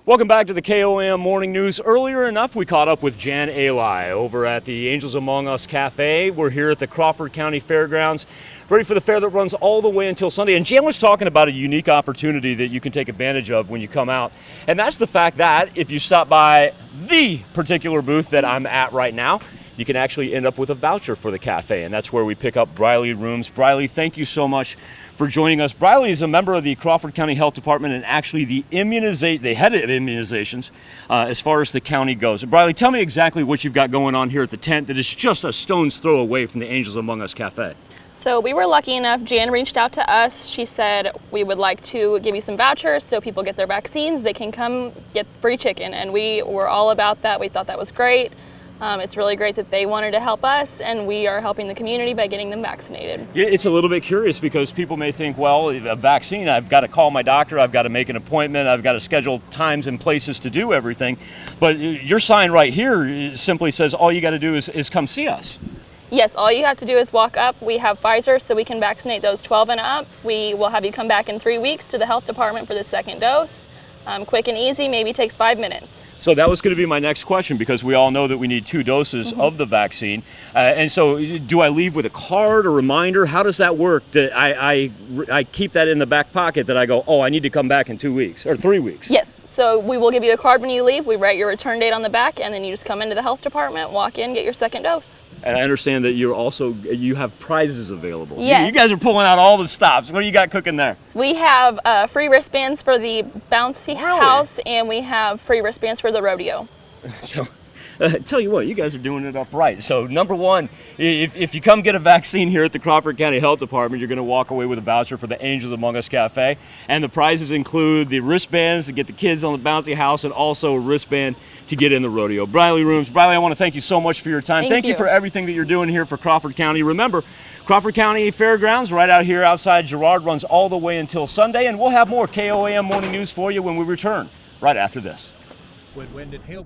Welcome back to the KOAM Morning News. Earlier enough, we caught up with Jan Eli over at the Angels Among Us Cafe. We're here at the Crawford County Fairgrounds, ready for the fair that runs all the way until Sunday. And Jan was talking about a unique opportunity that you can take advantage of when you come out. And that's the fact that if you stop by the particular booth that I'm at right now, you can actually end up with a voucher for the cafe. And that's where we pick up Briley Rooms. Briley, thank you so much for joining us. Briley is a member of the Crawford County Health Department and actually the head of immunizations as far as the county goes. And Briley, tell me exactly what you've got going on here at the tent that is just a stone's throw away from the Angels Among Us Cafe. So we were lucky enough, Jan reached out to us. She said, we would like to give you some vouchers so people get their vaccines. They can come get free chicken. And we were all about that. We thought that was great. It's really great that they wanted to help us, and we are helping the community by getting them vaccinated. It's a little bit curious because people may think, well, a vaccine, I've got to call my doctor, I've got to make an appointment, I've got to schedule times and places to do everything. But your sign right here simply says all you got to do is come see us. Yes, all you have to do is walk up. We have Pfizer, so we can vaccinate those 12 and up. We will have you come back in 3 weeks to the health department for the second dose. Quick and easy, maybe takes 5 minutes. So that was going to be my next question, because we all know that we need 2 doses of the vaccine. And so do I leave with a card, a reminder? How does that work? I keep that in the back pocket that I go, oh, I need to come back in 2 weeks or 3 weeks. Yes, so we will give you a card when you leave. We write your return date on the back, and then you just come into the health department, walk in, get your second dose. And I understand that you have prizes available. Yes. You guys are pulling out all the stops. What do you got cooking there? We have free wristbands for the bouncy house, and we have free wristbands for the rodeo. So, tell you what, you guys are doing it up right. So, number one, if you come get a vaccine here at the Crawford County Health Department, you're going to walk away with a voucher for the Angels Among Us Cafe. And the prizes include the wristbands to get the kids on the bouncy house, and also a wristband to get in the rodeo. Briley Rooms. Briley, I want to thank you so much for your time. Thank you for everything that you're doing here for Crawford County. Remember, Crawford County Fairgrounds right out here outside Girard runs all the way until Sunday, and we'll have more KOAM Morning News for you when we return right after this. When wind and hail